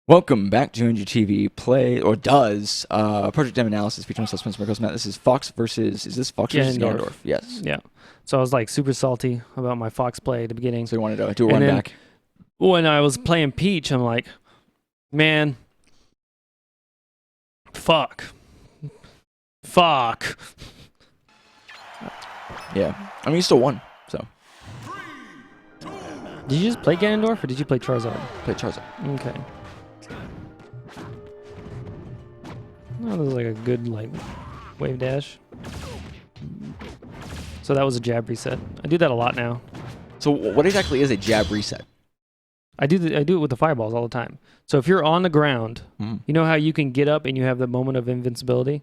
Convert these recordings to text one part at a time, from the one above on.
Welcome back to NGTV play, or does, Project M analysis featuring myself, Spencer Marcos. Matt, this is Fox versus, is this Fox versus Ganondorf? Yes. Yeah. So I was like super salty about my Fox play at the beginning. So you wanted to do a run back? When I was playing Peach, I'm like, man, fuck. Yeah. I mean, you still won, so. Did you just play Ganondorf, or did you play Charizard? Play Charizard. Okay. Oh, that was like a good like wave dash. So that was a jab reset. I do that a lot now. So what exactly is a jab reset? I do it with the fireballs all the time. So if you're on the ground, you know how you can get up and you have the moment of invincibility?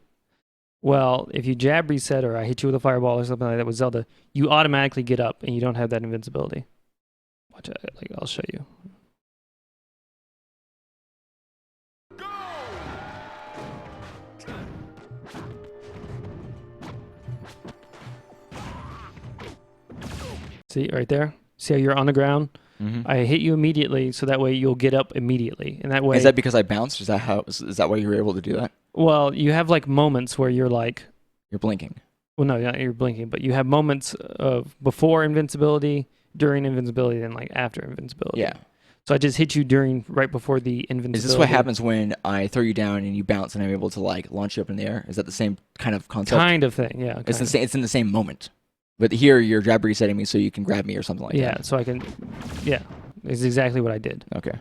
Well, if you jab reset or I hit you with a fireball or something like that with Zelda, you automatically get up and you don't have that invincibility. Watch it. Like I'll show you. See, right there? See how you're on the ground? I hit you immediately, so that way you'll get up immediately. And that way... Is that because I bounced? Is that why you were able to do that? Well, you have like moments where you're like... You're blinking. Well, no, not you're blinking, but you have moments of before invincibility, during invincibility, and like after invincibility. Yeah. So I just hit you right before the invincibility. Is this what happens when I throw you down and you bounce and I'm able to like launch you up in the air? Is that the same kind of concept? Kind of thing, yeah. It's in the same moment. But here you're jab resetting me so you can grab me or something like that. Yeah, so I can... Yeah, it's exactly what I did. Okay.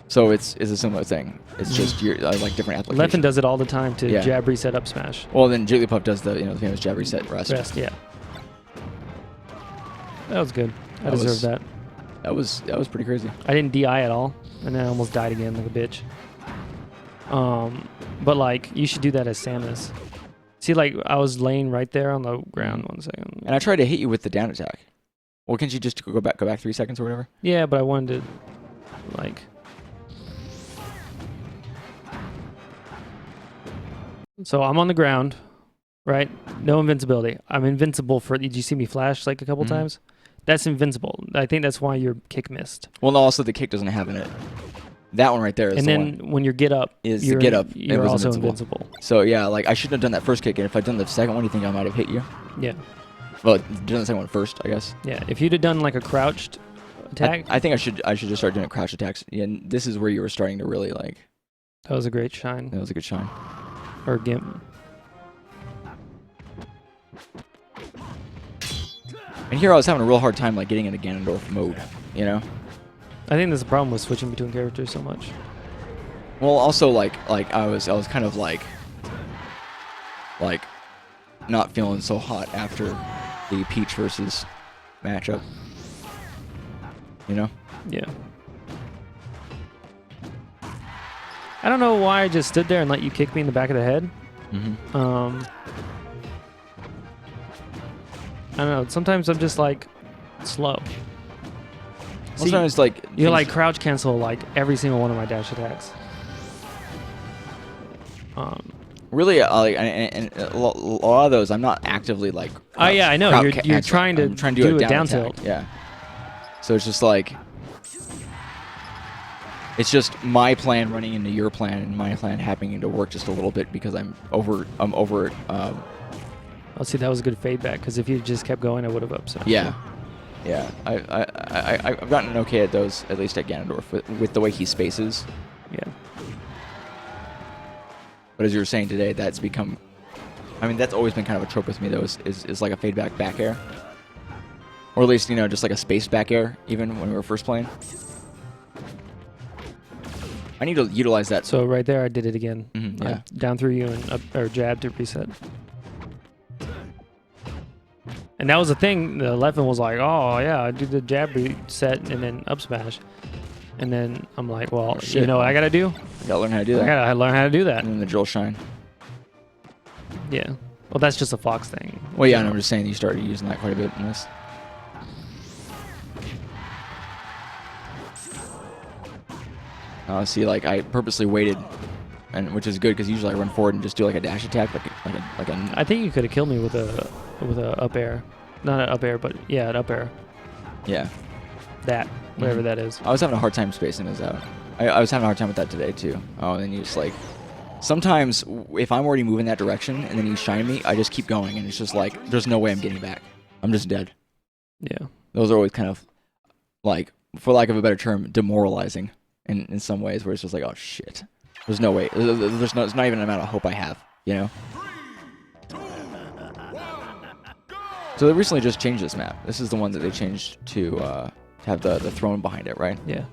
So it's a similar thing. It's just like different applications. Leffen does it all the time to jab reset up smash. Well, then Jigglypuff does the the famous jab reset rest. Yeah. That was good. I deserved that. That was pretty crazy. I didn't DI at all, and then I almost died again like a bitch. But like you should do that as Samus. See, like I was laying right there on the ground. 1 second. And I tried to hit you with the down attack. Well, can't you just go back 3 seconds or whatever? Yeah, but I wanted to like. So I'm on the ground, right? No invincibility. I'm invincible for... Did you see me flash like a couple times? That's invincible. I think that's why your kick missed. Well, no, also the kick doesn't have in it. That one right there is and the then one. When your get up... You're also invincible. So yeah, like I shouldn't have done that first kick, and if I'd done the second one, you think I might have hit you? Yeah. Well, done the second one first, I guess. Yeah, if you'd have done like a crouched attack... I think I should just start doing crouch attacks. And this is where you were starting to really like... That was a great shine. That was a good shine. Or gimp. And here I was having a real hard time like getting into Ganondorf mode, you know? I think there's a problem with switching between characters so much. Well, also like I was kind of like not feeling so hot after the Peach versus matchup. You know? Yeah. I don't know why I just stood there and let you kick me in the back of the head. I don't know. Sometimes I'm just like slow. Sometimes like you like crouch cancel like every single one of my dash attacks. Really, and a lot of those I'm not actively like. Oh yeah, I know. You're trying to do a down tilt. Yeah. So it's just like. It's just my plan running into your plan and my plan happening to work just a little bit because I'm over. I'll see, that was a good fade back because if you just kept going, I would have upset. Yeah, yeah. I've gotten okay at those, at least at Ganondorf, with the way he spaces. Yeah. But as you were saying today, that's become. I mean, that's always been kind of a trope with me, though. Is like a fade back air, or at least just like a space back air, even when we were first playing. I need to utilize that. So right there, I did it again. Yeah. Down through you and up, or jab to reset. And that was the thing. The Leffen was like, "Oh yeah, I do the jab reset and then up smash," and then I'm like, "Well, you know what I gotta do? I gotta learn how to do that. I gotta learn how to do that." And then the drill shine. Yeah. Well, that's just a Fox thing. Well, yeah, and I'm just saying you started using that quite a bit in this. See, like I purposely waited, and which is good because usually I run forward and just do like a dash attack, like a. I think you could have killed me with a up air, not an up air, but yeah, an up air. Yeah. That, whatever that is. I was having a hard time spacing those out. I was having a hard time with that today too. Oh, and then you just like, sometimes if I'm already moving that direction and then you shine me, I just keep going and it's just like, there's no way I'm getting back. I'm just dead. Yeah. Those are always kind of like, for lack of a better term, demoralizing in some ways, where it's just like, oh shit, there's no way. There's not even an amount of hope I have, you know? So they recently just changed this map. This is the one that they changed to have the throne behind it, right? Yeah.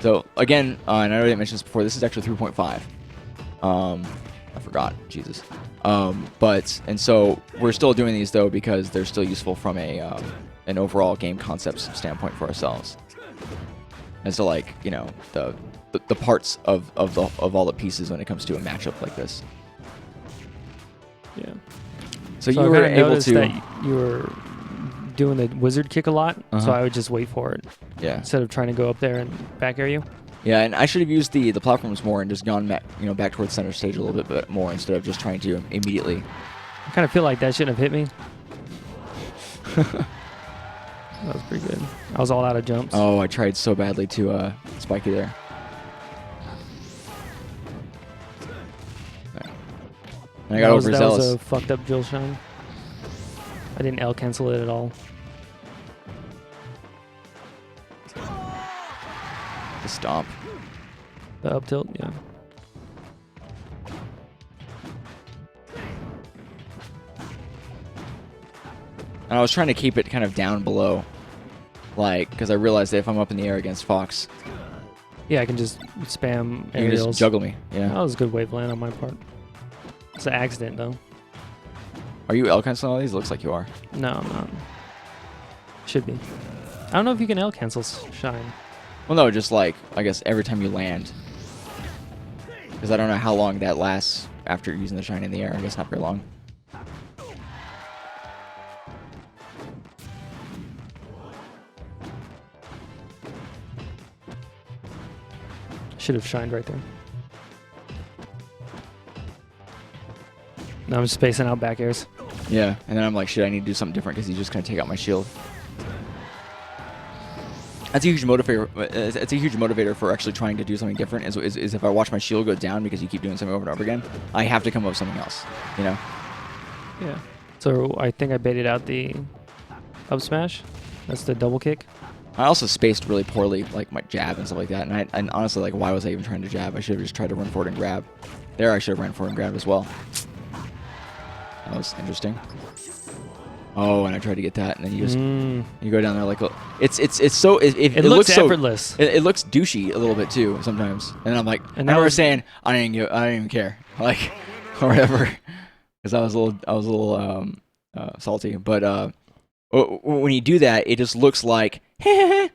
So again, and I already mentioned this before, this is actually 3.5. I forgot, Jesus. And so we're still doing these though because they're still useful from an overall game concept standpoint for ourselves. And so like, you know, the parts of all the pieces when it comes to a matchup like this. Yeah. So you were able to. That you were doing the wizard kick a lot, so I would just wait for it. Yeah. Instead of trying to go up there and back air you. Yeah, and I should have used the platforms more and just gone back towards center stage a little bit more instead of just trying to immediately. I kind of feel like that shouldn't have hit me. That was pretty good. I was all out of jumps. Oh, I tried so badly to spike you there. And I got overzealous. That was a fucked up drill shine. I didn't L cancel it at all. The stomp. The up tilt, yeah. And I was trying to keep it kind of down below, like, because I realized that if I'm up in the air against Fox, yeah, I can just spam you aerials. can just juggle me. Yeah. That was a good wave land on my part. It's an accident though. Are you L canceling all these? Looks like you are. No, I'm not. Should be. I don't know if you can L cancel shine. Well, no, just like, I guess every time you land. Because I don't know how long that lasts after using the shine in the air. I guess not very long. Should have shined right there. Now I'm spacing out back airs. Yeah, and then I'm like, shit, I need to do something different because he's just going to take out my shield. That's a huge motivator. It's a huge motivator for actually trying to do something different. Is if I watch my shield go down because you keep doing something over and over again, I have to come up with something else. You know? Yeah. So I think I baited out the up smash. That's the double kick. I also spaced really poorly, like my jab and stuff like that. And honestly, like, why was I even trying to jab? I should have just tried to run forward and grab. There, I should have ran forward and grabbed as well. That was interesting. Oh, and I tried to get that, and then you just you go down there like it's so it looks so effortless. It looks douchey a little bit too sometimes, and I'm like, and I remember saying I didn't even care, like, or whatever, because I was a little salty. But when you do that, it just looks like, you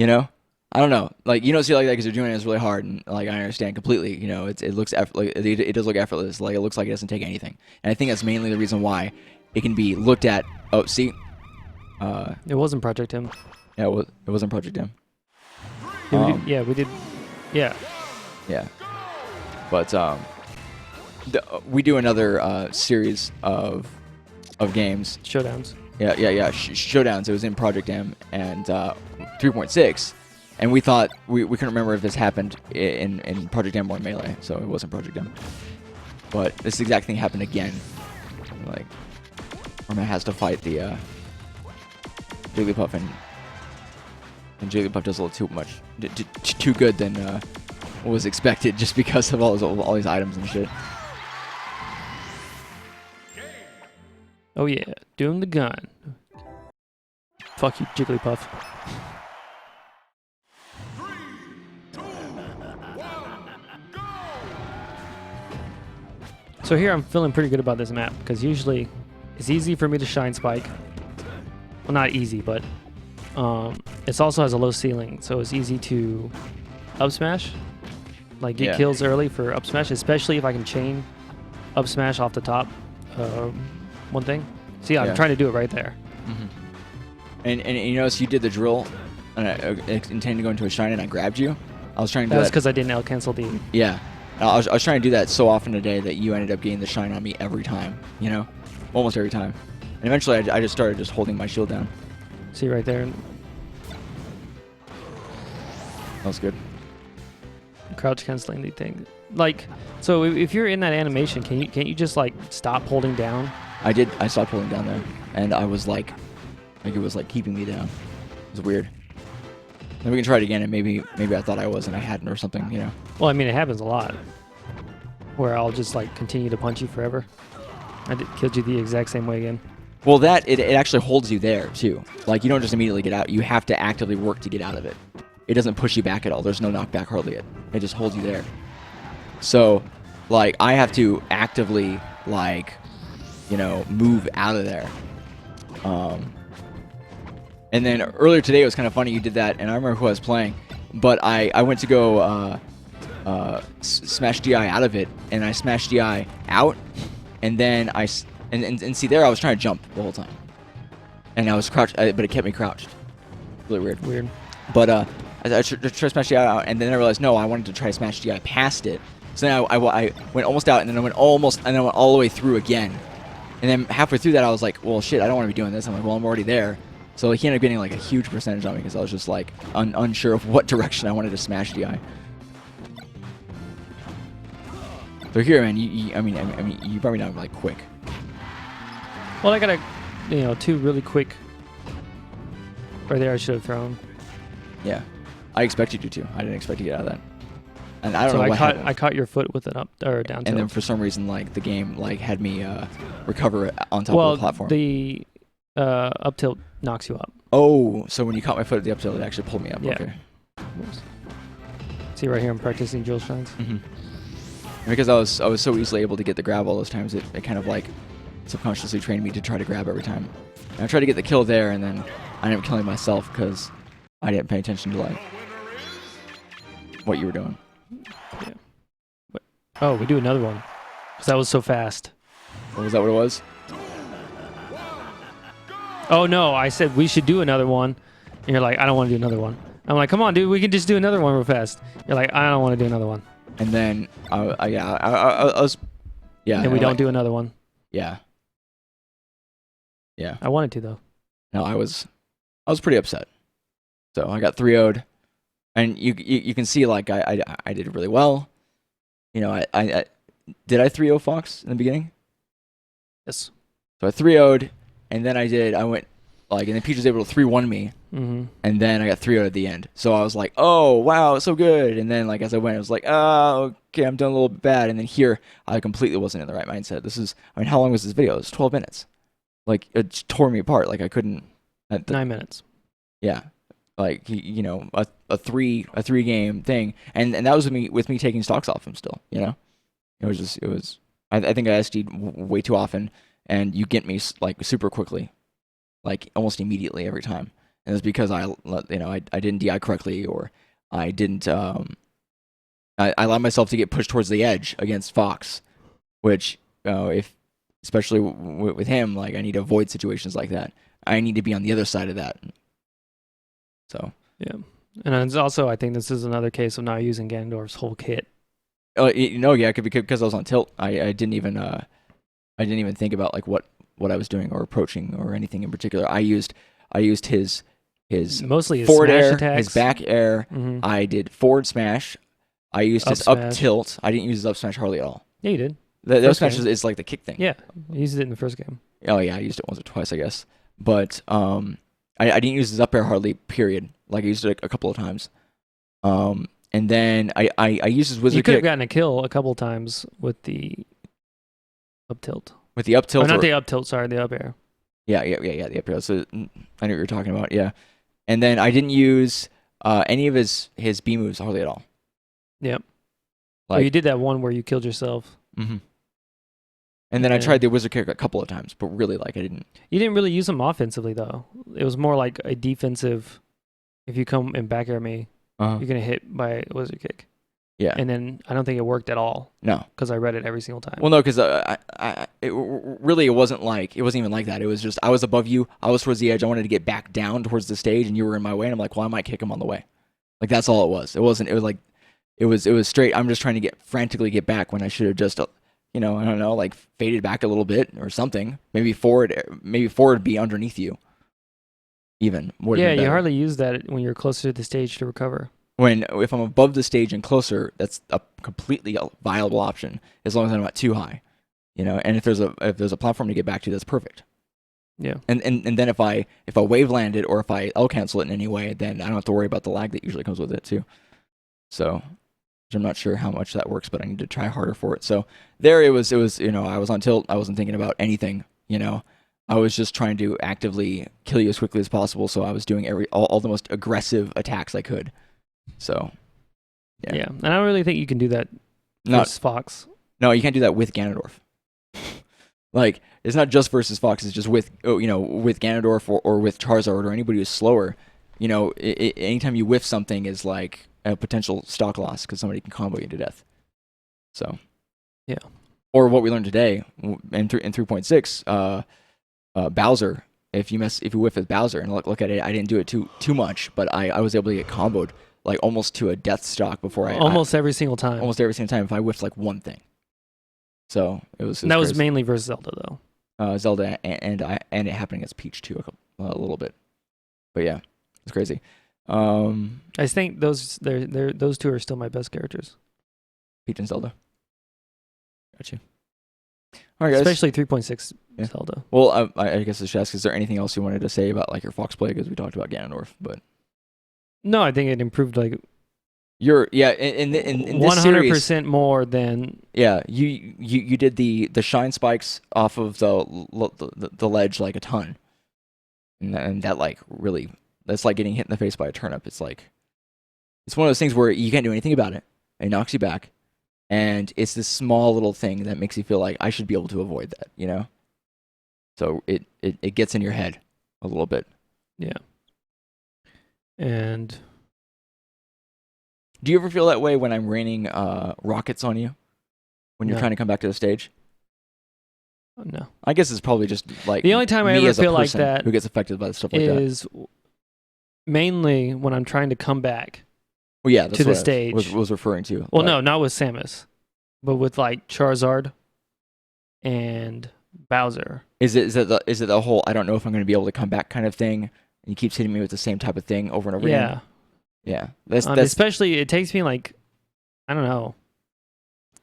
know, I don't know, like, you don't see it like that because you're doing it, it's really hard, and like I understand completely, you know, it looks like it does look effortless, like it looks like it doesn't take anything, and I think that's mainly the reason why it can be looked at. Oh, see, it wasn't Project M. Yeah, it wasn't Project M. Yeah, we did. Yeah. Yeah, but we do another series of games. Showdowns. Yeah. Showdowns. It was in Project M and 3.6. And we thought, we couldn't remember if this happened in Project M or Melee, so it wasn't Project M. But this exact thing happened again. Like, Orma has to fight the Jigglypuff, and Jigglypuff does a little too much, too good than what was expected, just because of all these items and shit. Oh yeah, doing the gun. Fuck you, Jigglypuff. So here I'm feeling pretty good about this map, because usually it's easy for me to shine spike. Well, not easy, but it also has a low ceiling, so it's easy to up smash, like get kills early for up smash, especially if I can chain up smash off the top. One thing. See, I'm trying to do it right there. Mm-hmm. And you notice you did the drill, and I intended to go into a shine, and I grabbed you. I was trying to do that. That's because I didn't L cancel the. Yeah. I was trying to do that so often today that you ended up getting the shine on me every time, you know? Almost every time. And eventually I just started just holding my shield down. See right there? That was good. crouch canceling thing. Like, so if you're in that animation, can't you just like stop holding down? I did. I stopped holding down there, and I was like it was like keeping me down. It was weird. Then we can try it again, and maybe I thought I was and I hadn't or something, you know. Well, I mean, it happens a lot. Where I'll just like continue to punch you forever. Killed you the exact same way again. Well, that it actually holds you there too. Like, you don't just immediately get out. You have to actively work to get out of it. It doesn't push you back at all. There's no knockback hardly. It just holds you there. So, like, I have to actively, like, you know, move out of there. And then earlier today it was kind of funny you did that, and I remember who I was playing, but I went to go smash DI out of it, and I smashed DI out, and then and see there I was trying to jump the whole time, and I was crouched, but it kept me crouched. Really weird. Weird. But I tried to smash DI out, and then I realized no, I wanted to try to smash DI past it. So then I went almost out, and then I went almost, and then I went all the way through again. And then halfway through that, I was like, well, shit, I don't want to be doing this. I'm like, well, I'm already there. So he ended up getting like a huge percentage on me because I was just like unsure of what direction I wanted to smash DI. So here, man, I mean, you brought me down like quick. Well, I got two really quick. Right there, I should have thrown. Yeah, I expected you to. I didn't expect to get out of that. And I don't know what happened. I caught your foot with an up or down tilt. And then for some reason, like the game like had me recover on top of the platform. The up tilt knocks you up. Oh, so when you caught my foot at the up tilt, it actually pulled me up. Yeah. Okay. See right here, I'm practicing drill shines. Mm-hmm. Because I was so easily able to get the grab all those times, it kind of like subconsciously trained me to try to grab every time. And I tried to get the kill there, and then I ended up killing myself because I didn't pay attention to like what you were doing. Yeah. Oh, we do another one. Because that was so fast. Or was that what it was? Oh, no. I said we should do another one. And you're like, I don't want to do another one. I'm like, come on, dude. We can just do another one real fast. You're like, I don't want to do another one. And then, I was... Yeah. And we don't do another one. Yeah. Yeah. I wanted to, though. No, I was pretty upset. So I got 3-0'd. And you can see, like, I did really well. You know, I did I 3-0 Fox in the beginning? Yes. So I 3-0'd, and then I went, like, and then Peach was able to 3-1 me, and then I got 3-0 at the end. So I was like, oh, wow, so good. And then, like, as I went, I was like, oh, okay, I'm doing a little bit bad. And then here, I completely wasn't in the right mindset. How long was this video? It was 12 minutes. Like, it tore me apart. Like, I couldn't. 9 minutes. Yeah. Like, you know, a three game thing, and that was with me taking stocks off him still, you know. I think I SD'd way too often, and you get me like super quickly, like almost immediately every time, and it's because I didn't DI correctly, or I didn't I allowed myself to get pushed towards the edge against Fox, which especially with him, like I need to avoid situations like that. I need to be on the other side of that. So yeah, and it's also I think this is another case of not using Ganondorf's whole kit. Yeah, because I was on tilt. I didn't even think about like what I was doing or approaching or anything in particular. I used his mostly his forward smash air, attacks. his back air. Mm-hmm. I did forward smash. I used his up tilt. I didn't use his up smash hardly at all. Yeah, you did. The up smash is like the kick thing. Yeah, you used it in the first game. Oh yeah, I used it once or twice, I guess. But I didn't use his up air hardly, period. Like, I used it a couple of times. And then I used his wizard kick. You could have gotten a kill a couple of times with the up tilt. With the up tilt? Not the up tilt, sorry, the up air. Yeah, the up air. So I know what you're talking about, yeah. And then I didn't use any of his B moves hardly at all. Yep. Well, you did that one where you killed yourself. Mm-hmm. And then I tried the wizard kick a couple of times, but really, like, I didn't. You didn't really use them offensively, though. It was more like a defensive. If you come and back air me, you're gonna hit by a wizard kick. Yeah. And then I don't think it worked at all. No. Because I read it every single time. Well, no, because it wasn't even like that. It was just I was above you. I was towards the edge. I wanted to get back down towards the stage, and you were in my way. And I'm like, well, I might kick him on the way. Like, that's all it was. It wasn't. It was like, it was straight. I'm just trying to frantically get back when I should have just. I don't know, like faded back a little bit or something. Maybe forward be underneath you. Even. Yeah, you hardly use that when you're closer to the stage to recover. If I'm above the stage and closer, that's a completely viable option as long as I'm not too high, you know. And if there's a platform to get back to, that's perfect. Yeah. And then if I wave land it or if I L cancel it in any way, then I don't have to worry about the lag that usually comes with it too. So I'm not sure how much that works, but I need to try harder for it. So there it was, you know, I was on tilt. I wasn't thinking about anything, you know. I was just trying to actively kill you as quickly as possible. So I was doing all the most aggressive attacks I could. So yeah. Yeah. And I don't really think you can do that versus Fox. No, you can't do that with Ganondorf. Like, it's not just versus Fox, it's just with, you know, with Ganondorf or with Charizard or anybody who's slower. You know, anytime you whiff something is like a potential stock loss because somebody can combo you to death. So, yeah. Or what we learned today in 3.6, Bowser. If you whiff with Bowser and look at it, I didn't do it too much, but I was able to get comboed like almost to a death stock before every single time. Almost every single time if I whiffed like one thing. So it was that was mainly versus Zelda though. Zelda and it happened against Peach too a little bit. But yeah, it's crazy. I think those two are still my best characters. Peach and Zelda. Got you. All right, guys. Especially 3.6 Zelda. Well, I guess I should ask, is there anything else you wanted to say about like your Fox play? Because we talked about Ganondorf, but no, I think it improved like in this 100% series, more than you did the shine spikes off of the ledge like a ton, and that like really, that's like getting hit in the face by a turnip. It's like it's one of those things where you can't do anything about it. It knocks you back, and it's this small little thing that makes you feel like I should be able to avoid that, you know. So it gets in your head a little bit. Yeah. And do you ever feel that way when I'm raining rockets on you? When you're trying to come back to the stage? No. I guess it's probably just like the only time I ever feel like that who gets affected by stuff like that is mainly when I'm trying to come back. Well, yeah, that's to the what stage. Was referring to. Well, no, not with Samus, but with like Charizard and Bowser. Is it the whole I don't know if I'm going to be able to come back kind of thing? And he keeps hitting me with the same type of thing over and over again. Yeah. That's especially it takes me like, I don't know,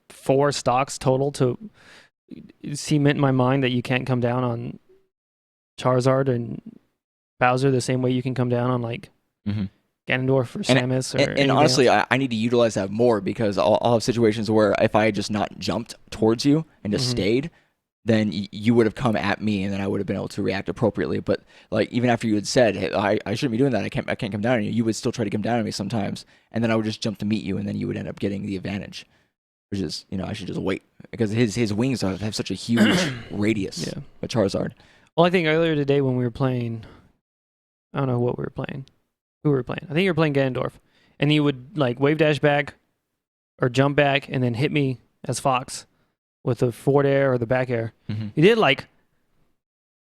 4 stocks total to cement in my mind that you can't come down on Charizard and Bowser the same way you can come down on like Ganondorf or Samus and honestly, I need to utilize that more because I'll have situations where if I had just not jumped towards you and just stayed, then you would have come at me and then I would have been able to react appropriately. But like even after you had said, hey, I shouldn't be doing that, I can't come down on you, you would still try to come down on me sometimes, and then I would just jump to meet you and then you would end up getting the advantage. Which is, you know, I should just wait because his wings have such a huge radius. Yeah. With Charizard. Well, I think earlier today when we were playing, I don't know what we were playing. Who we were playing? I think you were playing Ganondorf. And you would like wave dash back or jump back and then hit me as Fox with the forward air or the back air. You did like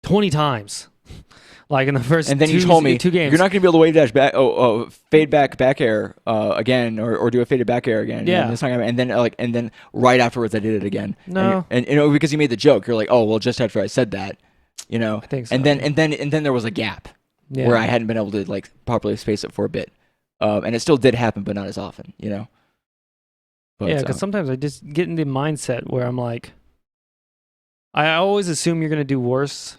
20 times. Like in the first and then you told me 2 games. You're not going to be able to wave dash back, fade back air again, or do a faded back air again. Yeah. And then right afterwards I did it again. No. And you know, because you made the joke, you're like, oh well, just after I said that, you know. I think so. And then there was a gap where I hadn't been able to like properly space it for a bit, and it still did happen, but not as often, you know. But, because sometimes I just get in the mindset where I'm like, I always assume you're going to do worse.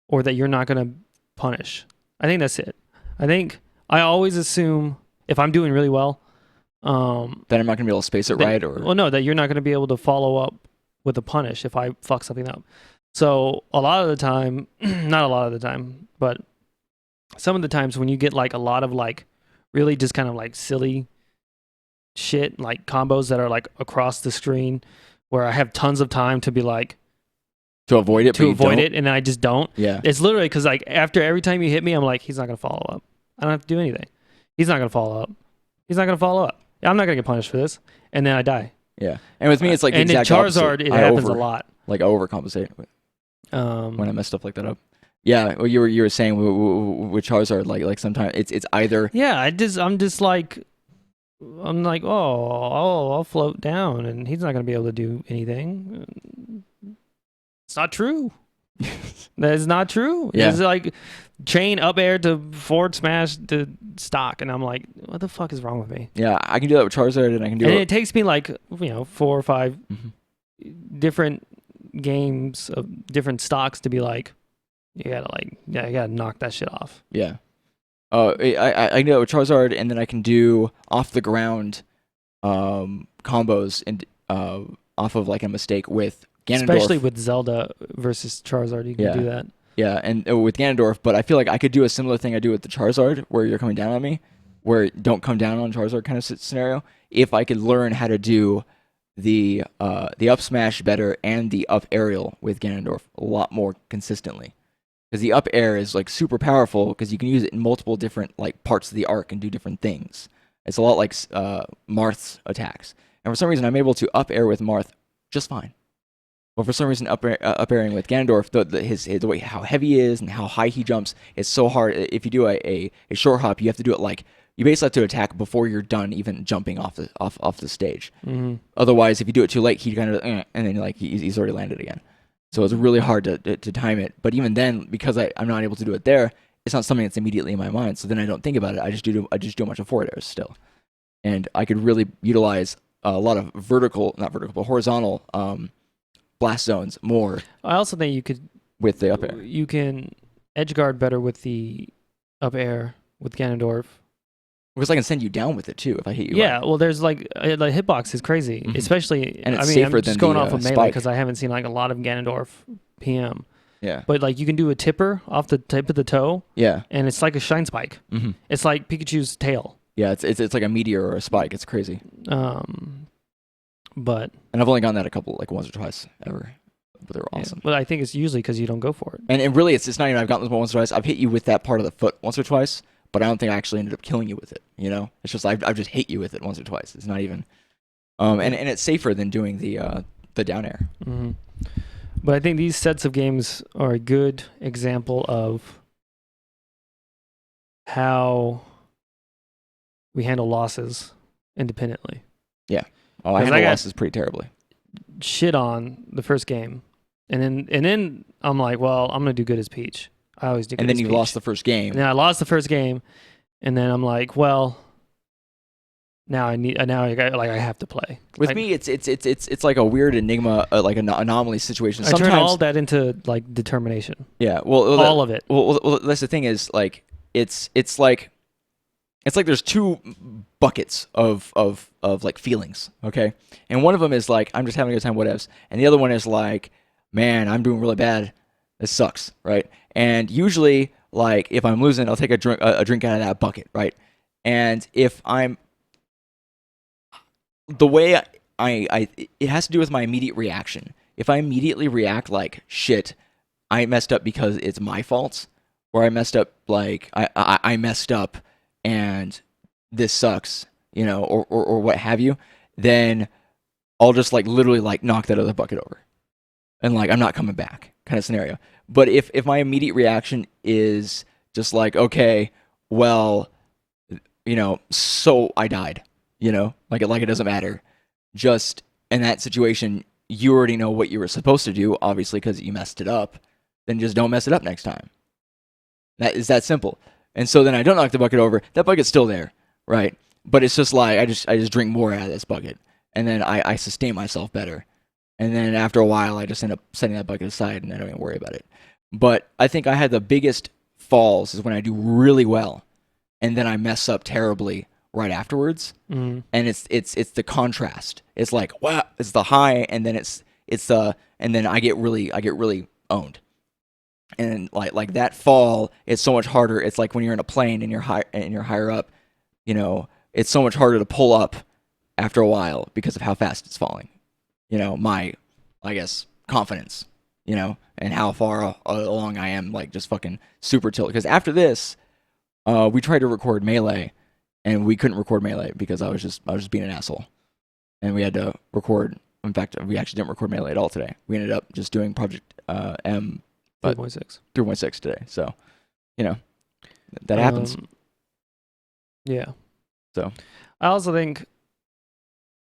Or that you're not going to punish. I think that's it. I think I always assume if I'm doing really well, that I'm not going to be able to space it right, or well, no, that you're not going to be able to follow up with a punish if I fuck something up. So a lot of the time, not a lot of the time, but some of the times when you get like a lot of like really just kind of like silly shit, like combos that are like across the screen, where I have tons of time to be like. To avoid it, and I just don't. Yeah. It's literally because like after every time you hit me, I'm like, he's not gonna follow up. I don't have to do anything. He's not gonna follow up. He's not gonna follow up. I'm not gonna get punished for this, and then I die. Yeah. And with me, it's like the and exact in Charizard, opposite. it happens a lot. Like I overcompensate when I mess stuff like that up. Yeah. Well, you were saying with Charizard, like sometimes it's either. Yeah. I'm like, I'll float down, and he's not gonna be able to do anything. It's not true. That is not true. Yeah. It's like chain up air to forward smash to stock, and I'm like, what the fuck is wrong with me? Yeah, I can do that with Charizard, and I can do and it. it takes me like 4 or 5 different games of different stocks to be like, you gotta knock that shit off. Yeah. I can do that with Charizard, and then I can do off the ground combos and off of like a mistake with Ganondorf. Especially with Zelda versus Charizard, you can do that. Yeah, and with Ganondorf, but I feel like I could do a similar thing I do with the Charizard, where you're coming down on me, where don't come down on Charizard kind of scenario. If I could learn how to do the up smash better and the up aerial with Ganondorf a lot more consistently. Because the up air is like super powerful because you can use it in multiple different like parts of the arc and do different things. It's a lot like Marth's attacks. And for some reason, I'm able to up air with Marth just fine. But for some reason, up airing with Ganondorf, the way how heavy he is and how high he jumps, it's so hard. If you do a short hop, you have to do it like you basically have to attack before you're done even jumping off the stage. Mm-hmm. Otherwise, if you do it too late, he kind of and then like he's already landed again. So it's really hard to time it. But even then, because I'm not able to do it there, it's not something that's immediately in my mind. So then I don't think about it. I just do a bunch of forward airs still, and I could really utilize a lot of horizontal blast zones more. I also think you could with the up air. You can edge guard better with the up air with Ganondorf. Because I can send you down with it too if I hit you. Yeah, right. well, there's like the hitbox is crazy, especially. And it's I mean, safer I'm just than going the, off of melee spike. because I haven't seen like a lot of Ganondorf PM. Yeah. But like you can do a tipper off the tip of the toe. Yeah. And it's like a shine spike. Mm-hmm. It's like Pikachu's tail. Yeah, it's like a meteor or a spike. It's crazy. But and I've only gotten that a couple like once or twice ever, but they're awesome. But I think it's usually because you don't go for it. And really, it's not even I've gotten this one once or twice. I've hit you with that part of the foot once or twice, but I don't think I actually ended up killing you with it. You know, it's just I've just hit you with it once or twice. It's not even, and it's safer than doing the down air. Mm-hmm. But I think these sets of games are a good example of how we handle losses independently. Yeah. Oh, I handle losses pretty terribly. Shit on the first game, and then I'm like, well, I'm gonna do good as Peach. I always do good. And then as you Peach. lost the first game. And then I lost the first game, and then I'm like, well, now I have to play. With me, it's like a weird enigma, like an anomaly situation. Sometimes I turn all that into like determination. Yeah, well all of it. Well, that's the thing is like it's like there's two buckets of like feelings, okay? And one of them is like I'm just having a good time, whatevs, and the other one is like, man, I'm doing really bad. This sucks, right? And usually, like if I'm losing, I'll take a drink out of that bucket, right? And if I'm the way I it has to do with my immediate reaction. If I immediately react like shit, I messed up because it's my fault, or I messed up like I messed up and this sucks, you know, or what have you, then I'll just like literally like knock that other bucket over, and like I'm not coming back kind of scenario. But if my immediate reaction is just like, okay, well, you know, so I died. You know, like it doesn't matter. Just in that situation, you already know what you were supposed to do, obviously, because you messed it up. Then just don't mess it up next time. That is that simple. And so then I don't knock the bucket over. That bucket's still there, right? But it's just like I just drink more out of this bucket, and then I sustain myself better. And then after a while, I just end up setting that bucket aside, and I don't even worry about it. But I think I had the biggest falls is when I do really well, and then I mess up terribly right afterwards. And it's the contrast. It's like, wow, it's the high, and then it's and then I get really owned. And like that fall, it's so much harder. It's like when you're in a plane and you're higher up, you know, it's so much harder to pull up after a while because of how fast it's falling. You know, my, I guess, confidence, you know, and how far along I am, like just fucking super tilt. Because after this, we tried to record Melee, and we couldn't record Melee because I was just being an asshole. And we had to record. In fact, we actually didn't record Melee at all today. We ended up just doing Project M 3.6 today. So, you know, that happens. Yeah. So, I also think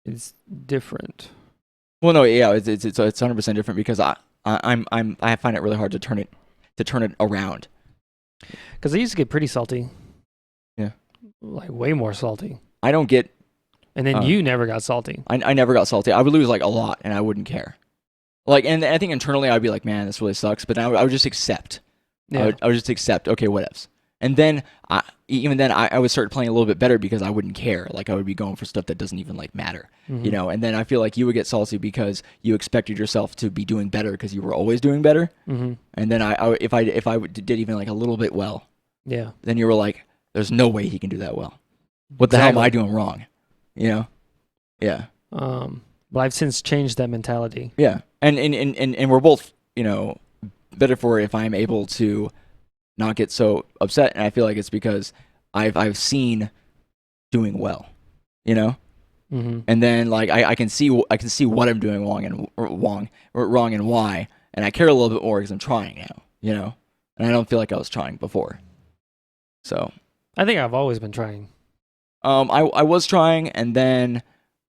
it's different. Well, no, yeah, it's 100% different because I find it really hard to turn it around. Because I used to get pretty salty. Yeah. Like way more salty. I don't get. And then you never got salty. I never got salty. I would lose like a lot, and I wouldn't care. Like, and I think internally I'd be like, man, this really sucks. But then I would just accept. Yeah. I would just accept. Okay, whatevs. And then even then I would start playing a little bit better because I wouldn't care. Like I would be going for stuff that doesn't even like matter, you know. And then I feel like you would get salty because you expected yourself to be doing better because you were always doing better. And then if I did even like a little bit well, yeah, then you were like, there's no way he can do that well. What the hell am I doing wrong? You know? Yeah. But I've since changed that mentality. Yeah, and we're both, you know, better for it if I'm able to not get so upset, and I feel like it's because I've seen doing well, you know, and then like I can see what I'm doing wrong and why, and I care a little bit more because I'm trying now, you know, and I don't feel like I was trying before. So I think I've always been trying. I was trying, and then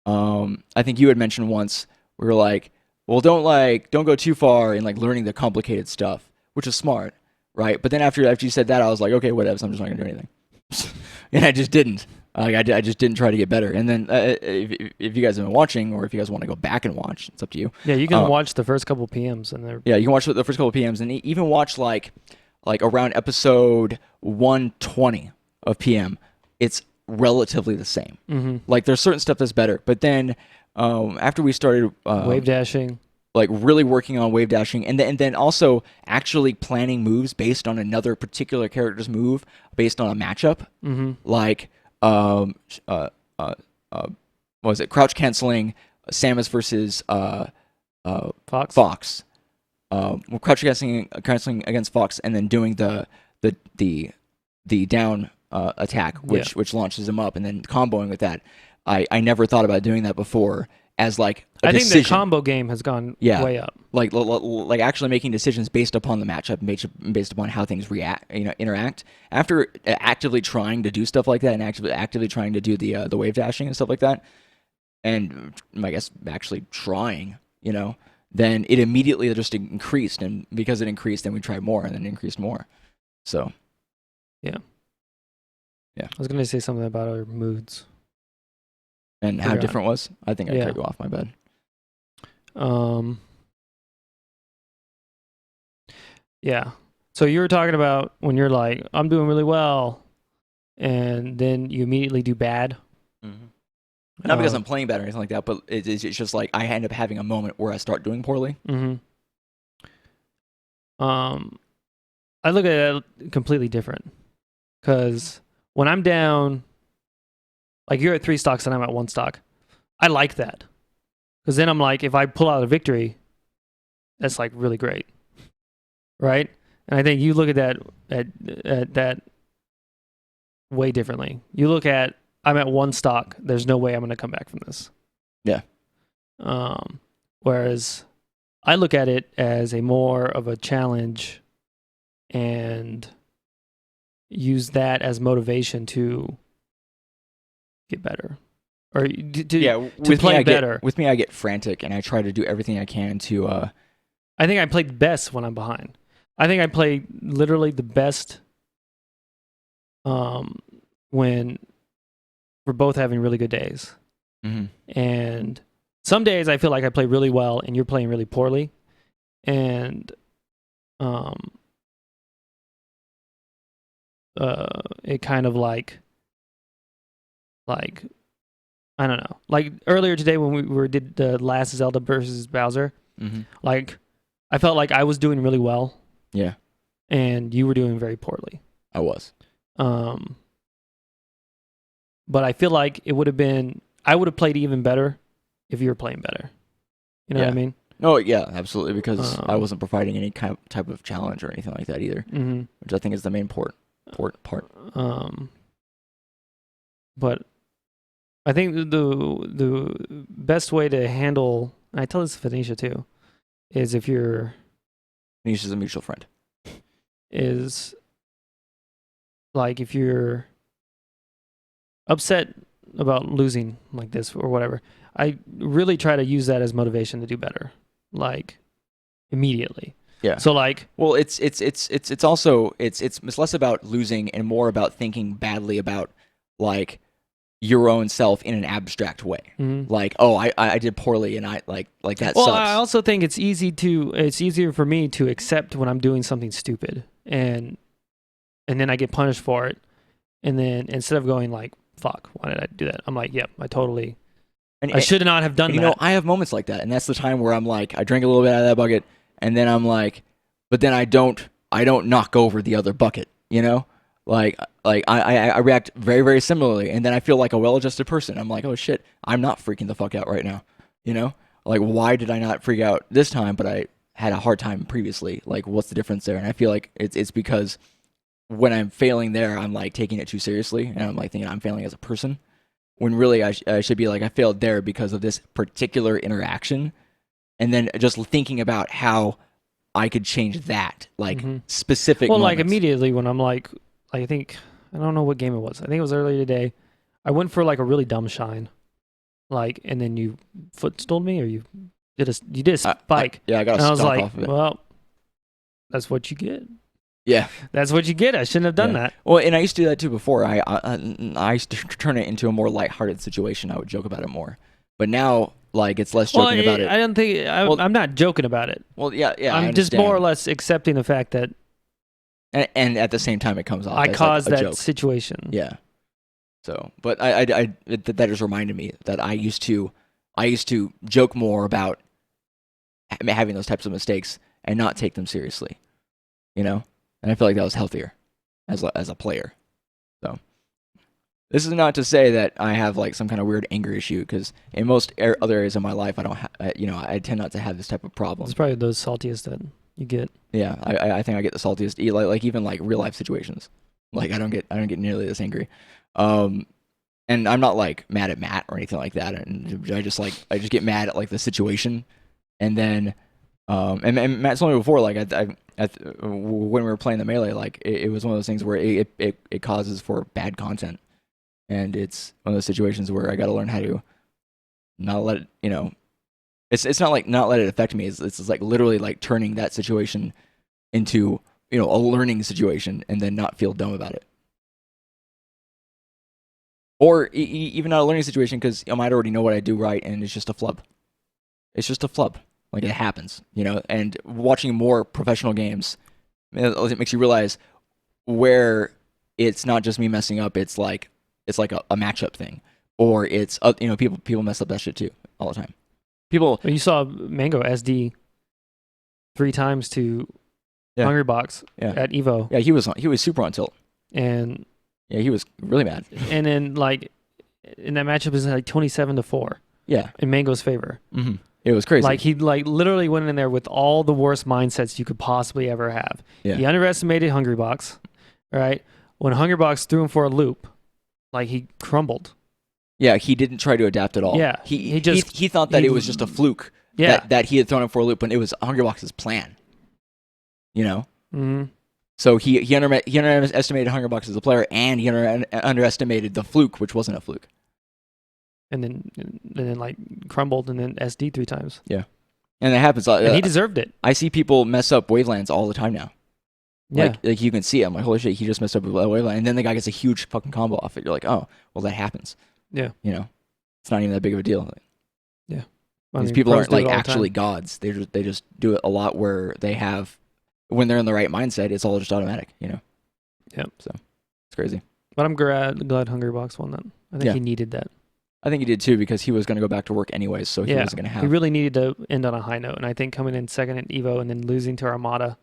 I think you had mentioned once we were like, well, don't go too far in like learning the complicated stuff, which is smart. Right, but then after you said that, I was like, okay, whatever. So I'm just not gonna do anything, and I just didn't. I just didn't try to get better. And then if you guys have been watching, or if you guys want to go back and watch, it's up to you. Yeah, you can watch the first couple PMs, and they're you can watch the first couple PMs, and even watch like around episode 120 of PM. It's relatively the same. Like there's certain stuff that's better, but then after we started wave dashing. Like really working on wave dashing, and then also actually planning moves based on another particular character's move based on a matchup. Like what was it? Crouch canceling Samus versus Fox. Crouch canceling against Fox, and then doing the down attack, which launches him up, and then comboing with that. I never thought about doing that before. As like a decision. think the combo game has gone way up. Like actually making decisions based upon the matchup, based upon how things interact. After actively trying to do stuff like that, and actively trying to do the wave dashing and stuff like that, and I guess actually trying, you know, then it immediately just increased, and because it increased, then we tried more, and then it increased more. So, yeah. I was gonna say something about our moods. And how different was? I think I cut you off, my bad. Yeah. So you were talking about when you're like, I'm doing really well, and then you immediately do bad. Not because I'm playing bad or anything like that, but it's just like I end up having a moment where I start doing poorly. I look at it completely different, because when I'm down, like you're at 3 stocks and I'm at 1 stock, I like that, because then I'm like, if I pull out a victory, that's like really great, right? And I think you look at that way differently. You look at, I'm at 1 stock, there's no way I'm going to come back from this. Yeah. Whereas I look at it as a more of a challenge, and use that as motivation to get better, or to play better. With me, I get frantic, and I try to do everything I can to. I think I played best when I'm behind. I think I played literally the best when we're both having really good days. And some days I feel like I play really well, and you're playing really poorly, and it kind of like I don't know. Like earlier today when we did the last Zelda versus Bowser, like I felt like I was doing really well. Yeah. And you were doing very poorly. I was. But I feel like I would have played even better if you were playing better. You know what I mean? Oh yeah, absolutely. Because I wasn't providing any type of challenge or anything like that either, which I think is the main part. But I think the best way to handle, and I tell this to Phoenicia too, is if you're... Phoenicia's a mutual friend. Is like if you're upset about losing like this or whatever, I really try to use that as motivation to do better, like immediately. Yeah. So like, well, it's also it's less about losing and more about thinking badly about like your own self in an abstract way. Like, oh, I did poorly and I like that well, sucks. I also think it's easier for me to accept when I'm doing something stupid and then I get punished for it. And then instead of going like, fuck, why did I do that? I'm like, yep, I should not have done that. You know, I have moments like that, and that's the time where I'm like, I drink a little bit out of that bucket, and then I'm like, but then I don't knock over the other bucket, you know? Like I react very, very similarly, and then I feel like a well-adjusted person. I'm like, oh shit, I'm not freaking the fuck out right now, you know? Like, why did I not freak out this time, but I had a hard time previously? Like, what's the difference there? And I feel like it's because when I'm failing there, I'm like taking it too seriously, and I'm like thinking I'm failing as a person. When really I should be like, I failed there because of this particular interaction, and then just thinking about how I could change that, like specific. Well, moments. like immediately when I'm like, I don't know what game it was. I think it was earlier today. I went for like a really dumb shine, like, and then you footstooled me, or you did a spike. Yeah, I got a and I was stock like, off of it. well, that's what you get. Yeah, that's what you get. I shouldn't have done that. Well, and I used to do that too before. I used to turn it into a more lighthearted situation. I would joke about it more, but now like it's less joking about it. I don't think I'm not joking about it. Well, yeah. I'm just more or less accepting the fact that, and at the same time, it comes off. I as caused like a that joke. situation. Yeah. So, but that just reminded me that I used to joke more about having those types of mistakes and not take them seriously, you know. And I feel like that was healthier as a player. So this is not to say that I have like some kind of weird anger issue, because in most other areas of my life, I don't. I tend not to have this type of problem. It's probably those saltiest that you get. Yeah, I think I get the saltiest. Like even like real life situations. Like I don't get nearly this angry. And I'm not like mad at Matt or anything like that. And I just get mad at like the situation, and then and Matt told me before, like when we were playing the melee, like it was one of those things where it causes for bad content, and it's one of those situations where I got to learn how to not let it, it's not like not let it affect me. It's like literally like turning that situation into a learning situation, and then not feel dumb about it. Or even not a learning situation, because I might already know what I do right, and it's just a flub. It's just a flub. Like, it happens, and watching more professional games, it makes you realize where it's not just me messing up, it's like a matchup thing, or it's, people mess up that shit too, all the time. People... You saw Mango SD 3 times to Hungrybox at EVO. Yeah, he was super on tilt. And... Yeah, he was really mad. And then, like, in that matchup, it was like 27-4. Yeah. In Mango's favor. Mm-hmm. It was crazy. Like, he literally went in there with all the worst mindsets you could possibly ever have. Yeah. He underestimated Hungrybox, right? When Hungrybox threw him for a loop, like, he crumbled. Yeah, he didn't try to adapt at all. Yeah. He thought that it was just a fluke. Yeah. That he had thrown him for a loop, when it was Hungrybox's plan. Mm-hmm. So he underestimated Hungrybox as a player, and he underestimated the fluke, which wasn't a fluke. And then like crumbled, and then SD 3 times. Yeah, and it happens. And he deserved it. I see people mess up wavelands all the time now. Yeah, like you can see it. I'm like, holy shit, he just messed up with a waveland, and then the guy gets a huge fucking combo off it. You're like, oh, well, that happens. Yeah, it's not even that big of a deal. Yeah, These people aren't like actually gods. They just do it a lot where they have. When they're in the right mindset, it's all just automatic, Yep. So it's crazy. But I'm glad Hungrybox won that. I think he needed that. I think he did too, because he was going to go back to work anyways, so he wasn't going to have. He really needed to end on a high note, and I think coming in second at Evo and then losing to Armada,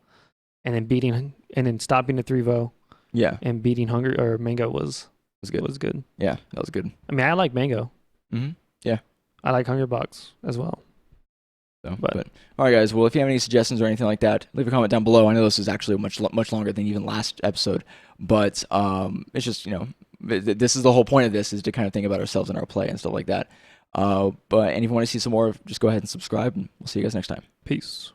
and then stopping the 3-vo, and beating Mango was good. Was good. Yeah, that was good. I mean, I like Mango. Mm-hmm. Yeah, I like Hungrybox as well. So, but all right, guys. Well, if you have any suggestions or anything like that, leave a comment down below. I know this is actually much longer than even last episode, but it's just this is the whole point of this, is to kind of think about ourselves and our play and stuff like that. And if you want to see some more, just go ahead and subscribe, and we'll see you guys next time. Peace.